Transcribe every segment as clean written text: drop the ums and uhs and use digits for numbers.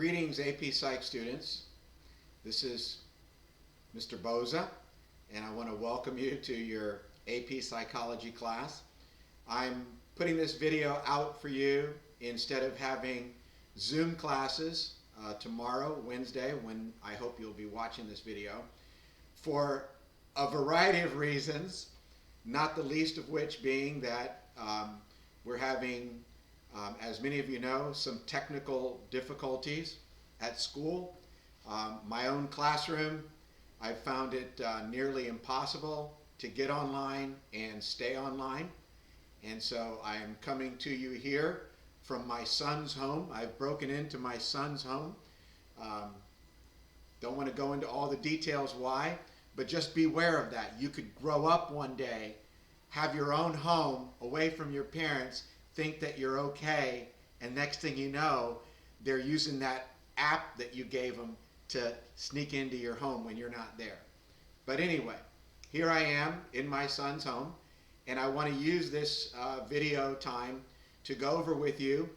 Greetings, AP Psych students. This is Mr. Boza, and I want to welcome you to your AP Psychology class. I'm putting this video out for you instead of having Zoom classes tomorrow, Wednesday, when I hope you'll be watching this video, for a variety of reasons, not the least of which being that we're having, as many of you know, some technical difficulties at school. My own classroom, I've found it nearly impossible to get online and stay online. And so I am coming to you here from my son's home. I've broken into my son's home. Don't want to go into all the details why, but just beware of that. You could grow up one day, have your own home away from your parents, think that you're okay, and next thing you know, they're using that app that you gave them to sneak into your home when you're not there. But anyway, here I am in my son's home, and I want to use this video time to go over with you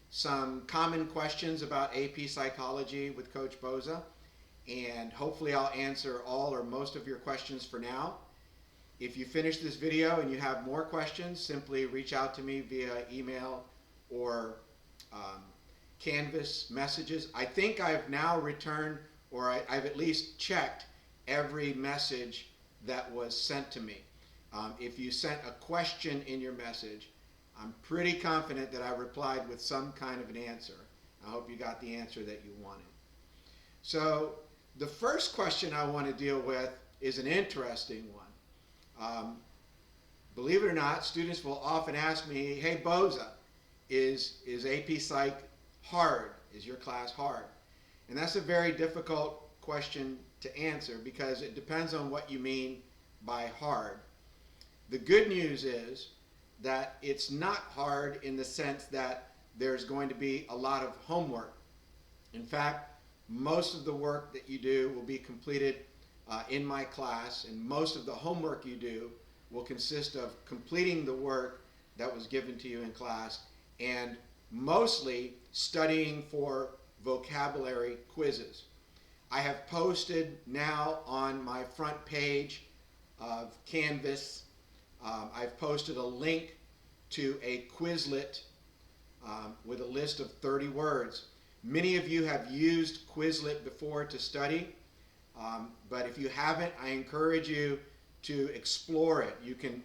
some common questions about AP Psychology with Coach Boza, and hopefully I'll answer all or most of your questions for now. If you finish this video and you have more questions, simply reach out to me via email or Canvas messages. I think I've now returned, or I've at least checked every message that was sent to me. If you sent a question in your message, I'm pretty confident that I replied with some kind of an answer. I hope you got the answer that you wanted. So the first question I want to deal with is an interesting one. Believe it or not, students will often ask me, hey Boza, is AP Psych hard? Is your class hard? And that's a very difficult question to answer because it depends on what you mean by hard. The good news is that it's not hard in the sense that there's going to be a lot of homework. In fact, most of the work that you do will be completed in my class, and most of the homework you do will consist of completing the work that was given to you in class and mostly studying for vocabulary quizzes. I have posted now on my front page of Canvas, I've posted a link to a Quizlet with a list of 30 words. Many of you have used Quizlet before to study. But if you haven't, I encourage you to explore it. You can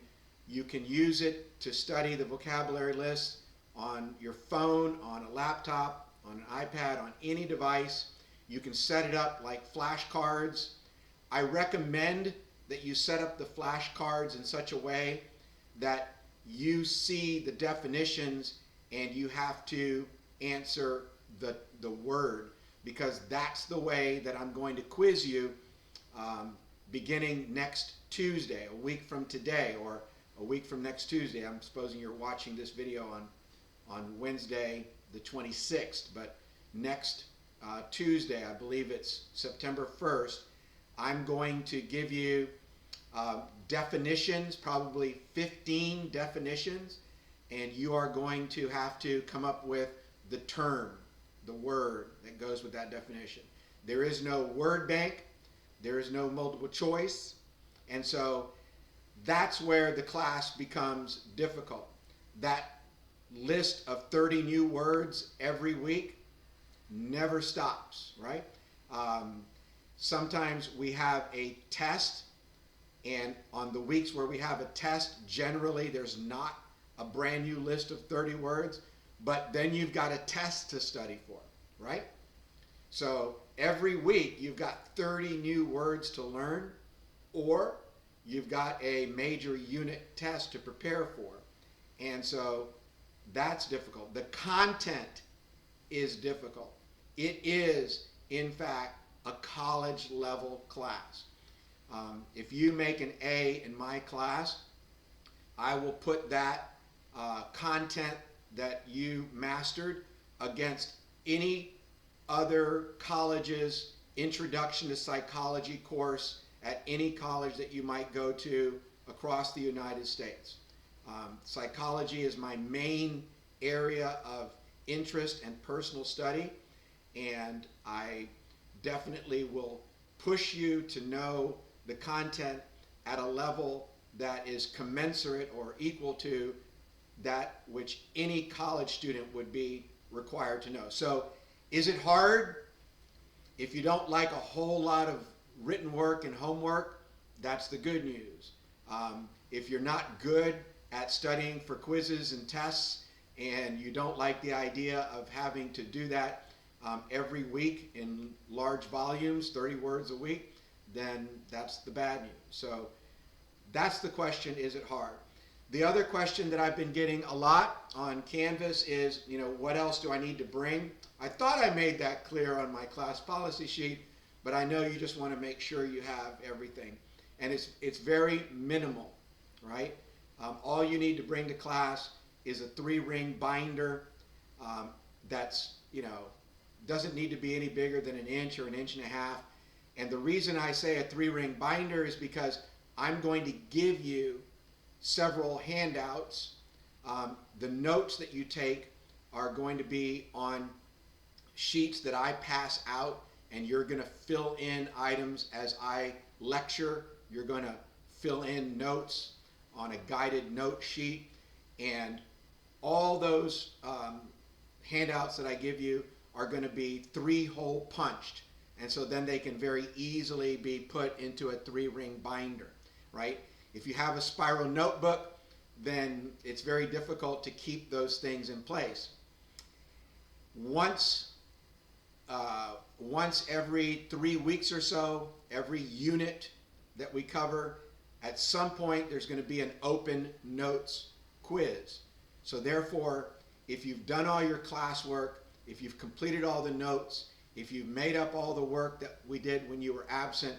use it to study the vocabulary list on your phone, on a laptop, on an iPad, on any device. You can set it up like flashcards. I recommend that you set up the flashcards in such a way that you see the definitions and you have to answer the word, because that's the way that I'm going to quiz you beginning next Tuesday, a week from today, or a week from next Tuesday. I'm supposing you're watching this video on Wednesday the 26th, but next Tuesday, I believe it's September 1st, I'm going to give you definitions, probably 15 definitions, and you are going to have to come up with the term, the word that goes with that definition. There is no word bank, there is no multiple choice, and so that's where the class becomes difficult. That list of 30 new words every week never stops, right? Sometimes we have a test, and on the weeks where we have a test, generally there's not a brand new list of 30 words, but then you've got a test to study for, right? So every week you've got 30 new words to learn, or you've got a major unit test to prepare for. And so that's difficult. The content is difficult. It is, in fact, a college level class. If you make an A in my class, I will put that content that you mastered against any other college's Introduction to Psychology course at any college that you might go to across the United States. Psychology is my main area of interest and personal study, and I definitely will push you to know the content at a level that is commensurate or equal to that which any college student would be required to know. So, is it hard? If you don't like a whole lot of written work and homework, that's the good news. If you're not good at studying for quizzes and tests, and you don't like the idea of having to do that every week in large volumes, 30 words a week, then that's the bad news. So that's the question, is it hard? The other question that I've been getting a lot on Canvas is, what else do I need to bring? I thought I made that clear on my class policy sheet, but I know you just want to make sure you have everything. And it's very minimal, right? All you need to bring to class is a 3-ring binder that's, doesn't need to be any bigger than an inch or an inch and a half. And the reason I say a 3-ring binder is because I'm going to give you several handouts. The notes that you take are going to be on sheets that I pass out, and you're going to fill in items as I lecture. You're going to fill in notes on a guided note sheet, and all those handouts that I give you are going to be 3-hole punched, and so then they can very easily be put into a 3-ring binder, right? If you have a spiral notebook, then it's very difficult to keep those things in place. Once every 3 weeks or so, every unit that we cover, at some point there's going to be an open notes quiz. So therefore, if you've done all your classwork, if you've completed all the notes, if you've made up all the work that we did when you were absent,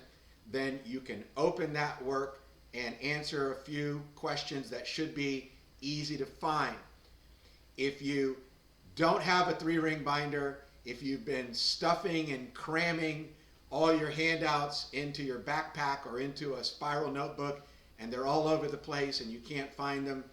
then you can open that work and answer a few questions that should be easy to find. If you don't have a 3-ring binder, if you've been stuffing and cramming all your handouts into your backpack or into a spiral notebook and they're all over the place and you can't find them,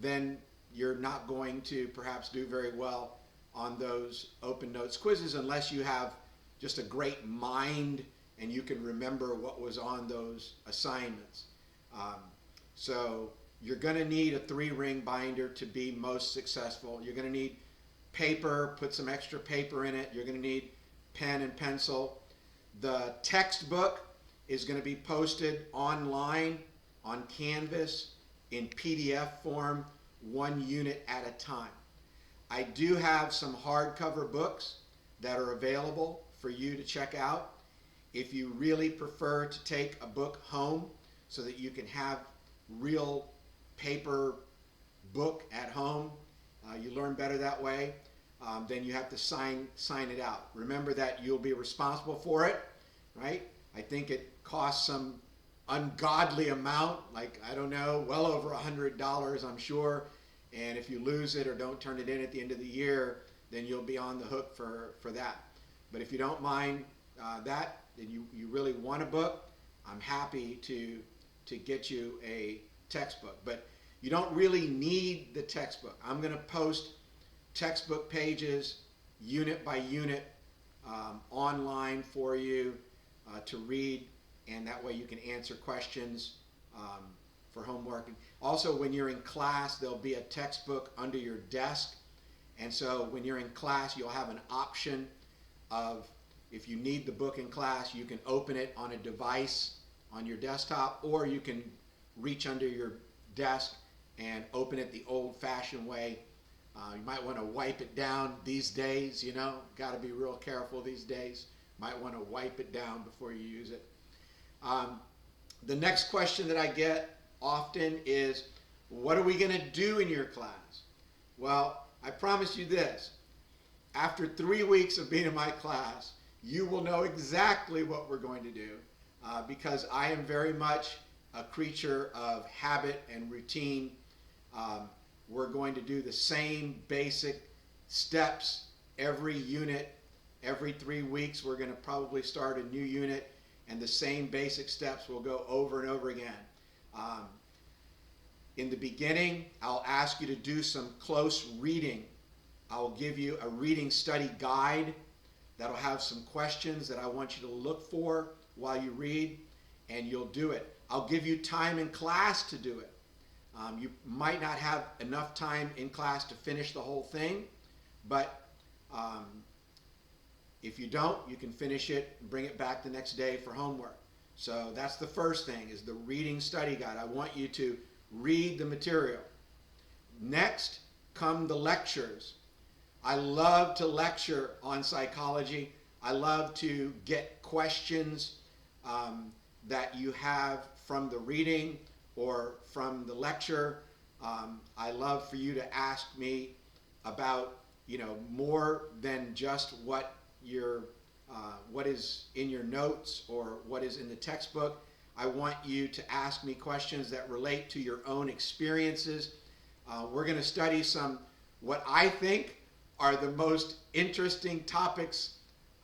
then you're not going to perhaps do very well on those open notes quizzes unless you have just a great mind and you can remember what was on those assignments. So you're going to need a 3-ring binder to be most successful. You're going to need paper, put some extra paper in it. You're going to need pen and pencil. The textbook is going to be posted online on Canvas in PDF form, 1 unit at a time. I do have some hardcover books that are available for you to check out. If you really prefer to take a book home so that you can have real paper book at home, you learn better that way, then you have to sign it out. Remember that you'll be responsible for it, right? I think it costs some ungodly amount, like, I don't know, well over $100, I'm sure. And if you lose it or don't turn it in at the end of the year, then you'll be on the hook for that. But if you don't mind that, then you really want a book, I'm happy to get you a textbook. But you don't really need the textbook. I'm going to post textbook pages unit by unit online for you to read, and that way you can answer questions for homework. Also, when you're in class, there'll be a textbook under your desk, and so when you're in class, you'll have an option of, if you need the book in class, you can open it on a device on your desktop, or you can reach under your desk and open it the old-fashioned way. You might want to wipe it down these days, got to be real careful these days. Might want to wipe it down before you use it. The next question that I get often is, what are we going to do in your class? Well, I promise you this. After 3 weeks of being in my class, you will know exactly what we're going to do because I am very much a creature of habit and routine. We're going to do the same basic steps every unit. Every 3 weeks, we're going to probably start a new unit, and the same basic steps will go over and over again. In the beginning, I'll ask you to do some close reading. I'll give you a reading study guide that'll have some questions that I want you to look for while you read, and you'll do it. I'll give you time in class to do it. You might not have enough time in class to finish the whole thing, but if you don't, you can finish it and bring it back the next day for homework. So that's the first thing, is the reading study guide. I want you to read the material. Next come the lectures. I love to lecture on psychology. I love to get questions that you have from the reading or from the lecture. I love for you to ask me about, more than just what is in your notes or what is in the textbook. I want you to ask me questions that relate to your own experiences. We're going to study some, what I think are the most interesting topics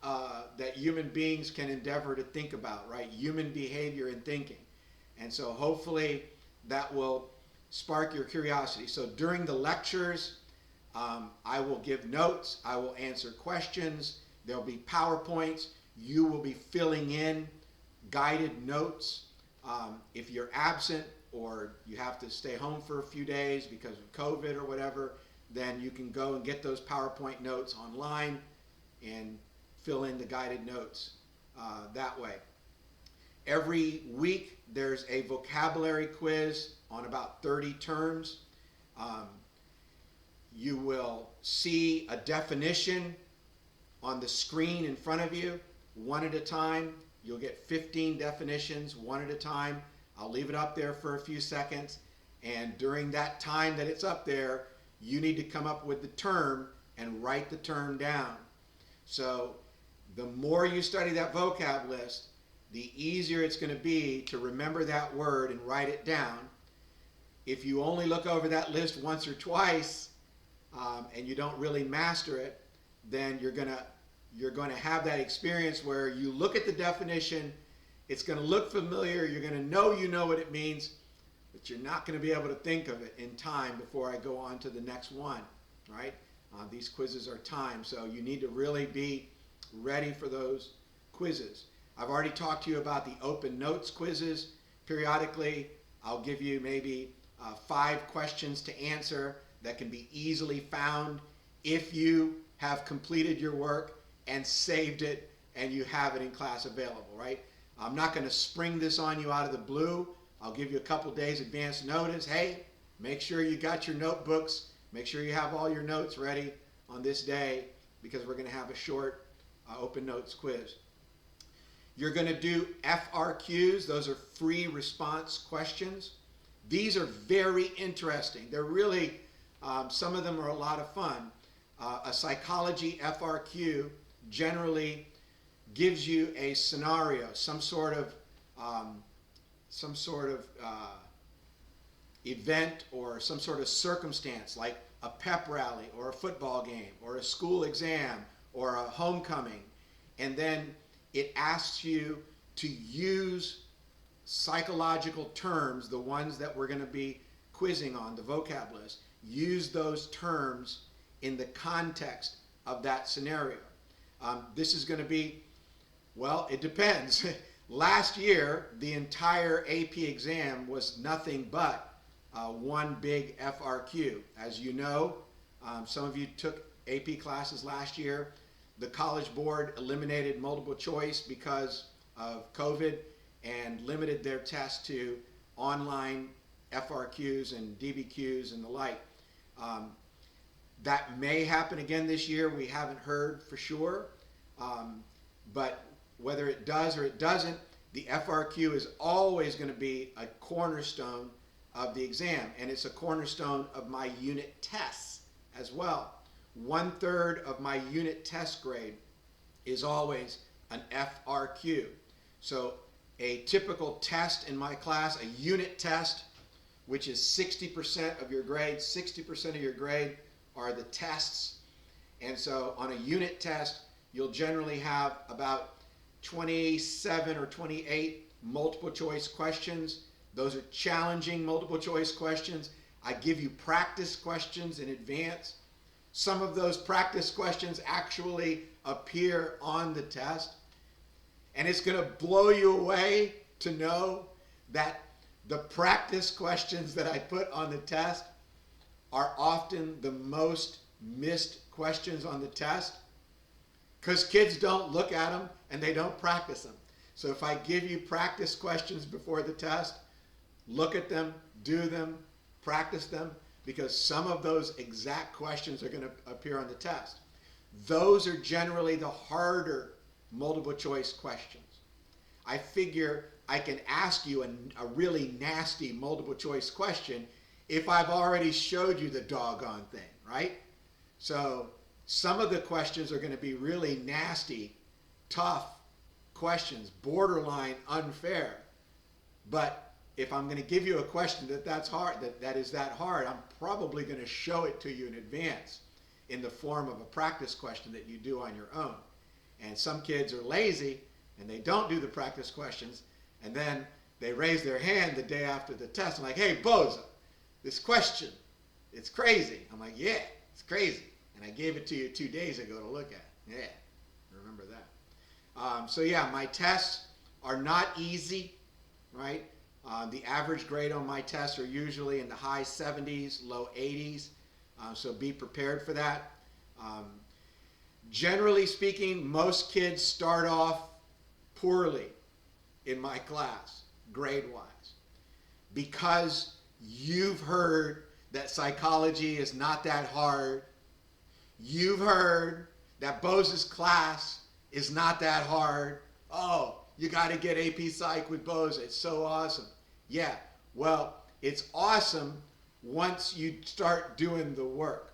that human beings can endeavor to think about, right? Human behavior and thinking. And so hopefully that will spark your curiosity. So during the lectures, I will give notes, I will answer questions, there'll be PowerPoints, you will be filling in guided notes. If you're absent or you have to stay home for a few days because of COVID or whatever, then you can go and get those PowerPoint notes online and fill in the guided notes that way. Every week there's a vocabulary quiz on about 30 terms. You will see a definition on the screen in front of you, one at a time. You'll get 15 definitions, one at a time. I'll leave it up there for a few seconds, and during that time that it's up there, you need to come up with the term and write the term down. So the more you study that vocab list, the easier it's going to be to remember that word and write it down. If you only look over that list once or twice and you don't really master it, then you're going to have that experience where you look at the definition, it's going to look familiar, you're going to know what it means, but you're not going to be able to think of it in time before I go on to the next one, right? These quizzes are timed, so you need to really be ready for those quizzes. I've already talked to you about the open notes quizzes. Periodically, I'll give you maybe 5 questions to answer that can be easily found if you have completed your work and saved it and you have it in class available, right? I'm not going to spring this on you out of the blue. I'll give you a couple days advance notice. Hey, make sure you got your notebooks. Make sure you have all your notes ready on this day, because we're going to have a short open notes quiz. You're going to do FRQs. Those are free response questions. These are very interesting. They're really, some of them are a lot of fun. A psychology FRQ generally gives you a scenario, some sort of event or some sort of circumstance, like a pep rally or a football game or a school exam or a homecoming, and then it asks you to use psychological terms, the ones that we're going to be quizzing on, the vocab list. Use those terms in the context of that scenario. This is going to be, well, it depends. Last year, the entire AP exam was nothing but one big FRQ. As you know, some of you took AP classes last year. The College Board eliminated multiple choice because of COVID and limited their test to online FRQs and DBQs and the like. That may happen again this year. We haven't heard for sure. But whether it does or it doesn't, the FRQ is always going to be a cornerstone of the exam, and it's a cornerstone of my unit tests as well. 1/3 of my unit test grade is always an FRQ. So a typical test in my class, a unit test, which is 60% of your grade, 60% of your grade are the tests. And so on a unit test, you'll generally have about 27 or 28 multiple choice questions. Those are challenging multiple choice questions. I give you practice questions in advance. Some of those practice questions actually appear on the test. And it's going to blow you away to know that the practice questions that I put on the test are often the most missed questions on the test, because kids don't look at them and they don't practice them. So if I give you practice questions before the test, look at them, do them, practice them, because some of those exact questions are going to appear on the test. Those are generally the harder multiple choice questions. I figure I can ask you a really nasty multiple choice question if I've already showed you the doggone thing, right? So some of the questions are going to be really nasty, tough questions, borderline unfair. But if I'm going to give you a question that's hard, that is that hard, I'm probably going to show it to you in advance in the form of a practice question that you do on your own. And some kids are lazy and they don't do the practice questions, and then they raise their hand the day after the test. I'm like, hey, Boza, this question, it's crazy. I'm like, yeah, it's crazy. And I gave it to you 2 days ago to look at. Yeah, remember that. So yeah, my tests are not easy, right? The average grade on my tests are usually in the high 70s, low 80s. So be prepared for that. Generally speaking, most kids start off poorly in my class, grade-wise, because you've heard that psychology is not that hard. You've heard that Boza's class is not that hard. Oh, you got to get AP Psych with Boza. It's so awesome. Yeah, well, it's awesome once you start doing the work.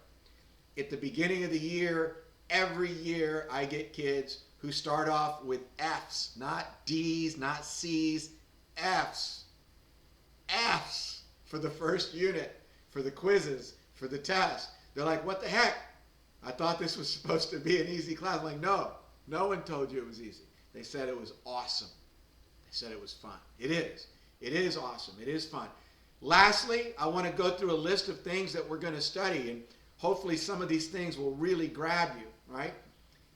At the beginning of the year, every year I get kids who start off with F's, not D's, not C's, F's. F's for the first unit, for the quizzes, for the test. They're like, what the heck? I thought this was supposed to be an easy class. I'm like, no, no one told you it was easy. They said it was awesome. They said it was fun. It is. It is awesome. It is fun. Lastly, I want to go through a list of things that we're going to study, and hopefully some of these things will really grab you, right?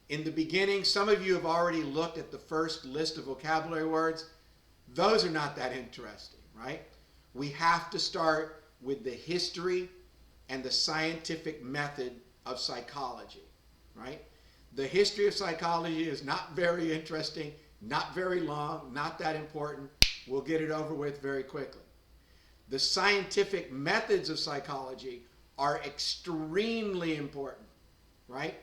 In the beginning, some of you have already looked at the first list of vocabulary words. Those are not that interesting, right? We have to start with the history and the scientific method of psychology, right? The history of psychology is not very interesting, not very long, not that important. We'll get it over with very quickly. The scientific methods of psychology are extremely important, right?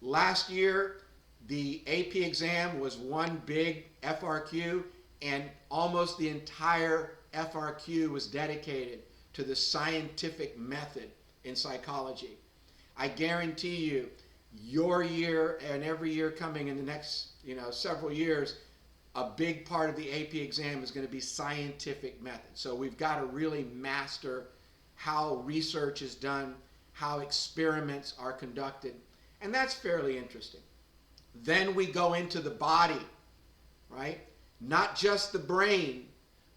Last year, the AP exam was one big FRQ, and almost the entire FRQ was dedicated to the scientific method in psychology. I guarantee you, your year and every year coming in the next, several years, a big part of the AP exam is going to be scientific method. So we've got to really master how research is done, how experiments are conducted, and that's fairly interesting. Then we go into the body, right? Not just the brain,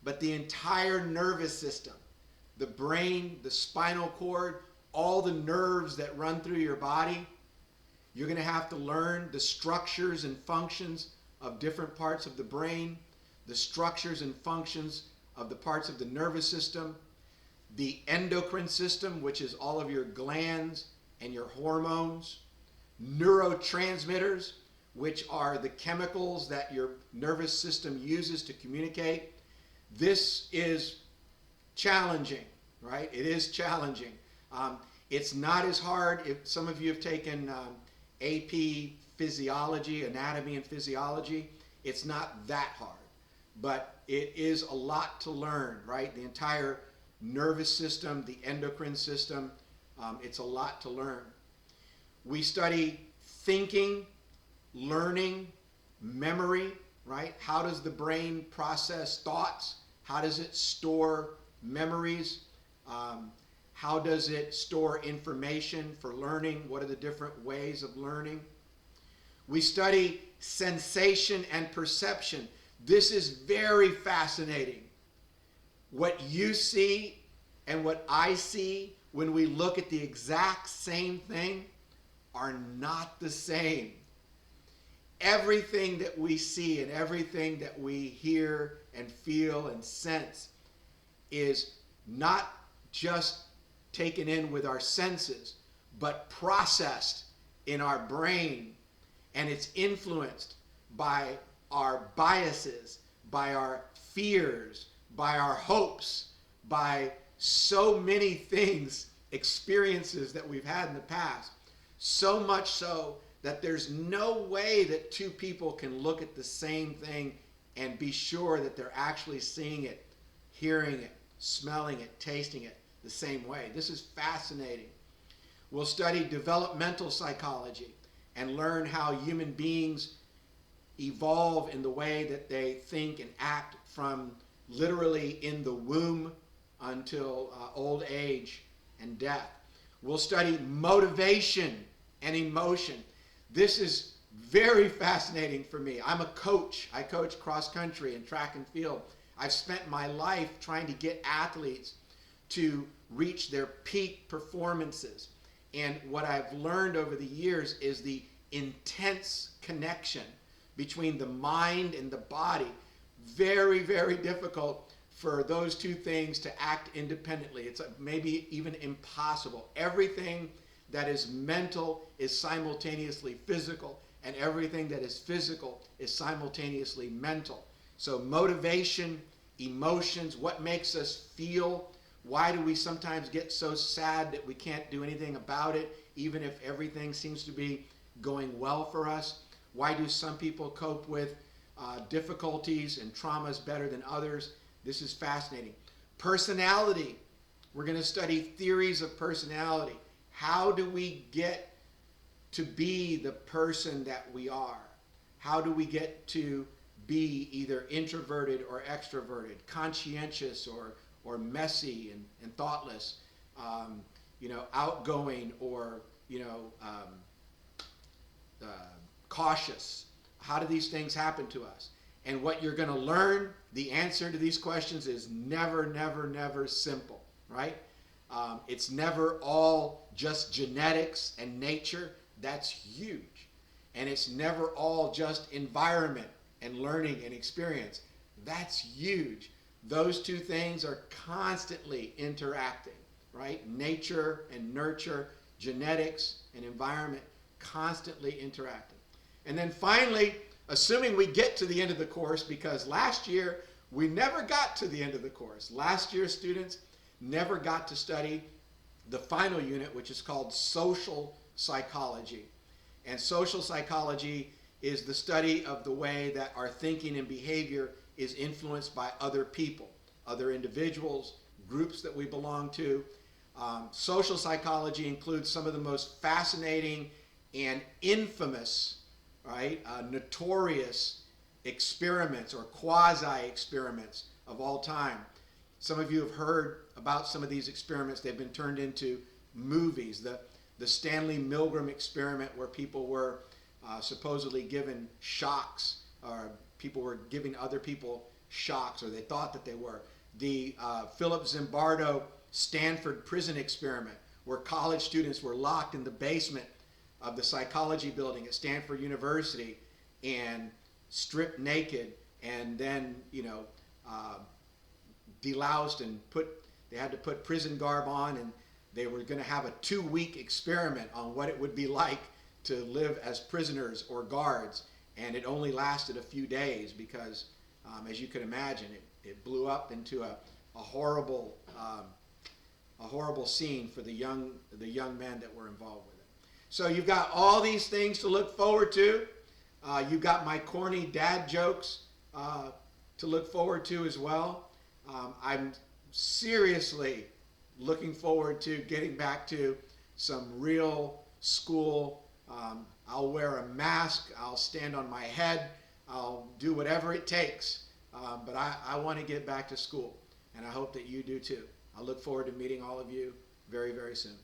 but the entire nervous system. The brain, the spinal cord, all the nerves that run through your body. You're going to have to learn the structures and functions of different parts of the brain, the structures and functions of the parts of the nervous system, the endocrine system, which is all of your glands and your hormones, neurotransmitters, which are the chemicals that your nervous system uses to communicate. This is challenging, right? It is challenging. It's not as hard. If some of you have taken AP physiology, anatomy and physiology, it's not that hard, but it is a lot to learn, right? The entire nervous system, the endocrine system, it's a lot to learn. We study thinking, learning, memory, right? How does the brain process thoughts? How does it store memories? How does it store information for learning? What are the different ways of learning? We study sensation and perception. This is very fascinating. What you see and what I see when we look at the exact same thing are not the same. everything that we see and everything that we hear and feel and sense is not just taken in with our senses, but processed in our brain, and it's influenced by our biases, by our fears, by our hopes, by so many things, experiences that we've had in the past. So much so that there's no way that two people can look at the same thing and be sure that they're actually seeing it, hearing it, smelling it, tasting it the same way. This is fascinating. We'll study developmental psychology and learn how human beings evolve in the way that they think and act from literally in the womb until old age and death. We'll study motivation and emotion. This is very fascinating for me. I'm a coach. I coach cross country and track and field. I've spent my life trying to get athletes to reach their peak performances. And what I've learned over the years is the intense connection between the mind and the body. Very, very difficult for those two things to act independently. It's maybe even impossible. Everything that is mental is simultaneously physical, and everything that is physical is simultaneously mental. So motivation, emotions, what makes us feel, why do we sometimes get so sad that we can't do anything about it, even if everything seems to be going well for us? Why do some people cope with difficulties and traumas better than others? This is fascinating. Personality. We're going to study theories of personality. How do we get to be the person that we are? How do we get to be either introverted or extroverted, conscientious or messy and thoughtless, outgoing or cautious? How do these things happen to us? And what you're going to learn, the answer to these questions is never, never, never simple, right? It's never all just genetics and nature. That's huge. And it's never all just environment and learning and experience. That's huge. Those two things are constantly interacting, right? Nature and nurture, genetics and environment, constantly interacting. And then finally, assuming we get to the end of the course, because last year we never got to the end of the course. Last year's students never got to study the final unit, which is called social psychology. And social psychology is the study of the way that our thinking and behavior is influenced by other people, other individuals, groups that we belong to. Social psychology includes some of the most fascinating and infamous, right, notorious experiments or quasi-experiments of all time. Some of you have heard about some of these experiments. They've been turned into movies. The Stanley Milgram experiment, where people were supposedly given shocks, or people were giving other people shocks, or they thought that they were. The Philip Zimbardo Stanford prison experiment, where college students were locked in the basement of the psychology building at Stanford University and stripped naked, and then deloused and they had to put prison garb on, and they were going to have a 2-week experiment on what it would be like to live as prisoners or guards. And it only lasted a few days because, as you can imagine, it blew up into a horrible scene for the young men that were involved with it. So you've got all these things to look forward to. You've got my corny dad jokes to look forward to as well. I'm seriously looking forward to getting back to some real school. I'll wear a mask. I'll stand on my head. I'll do whatever it takes. But I want to get back to school, and I hope that you do too. I look forward to meeting all of you very, very soon.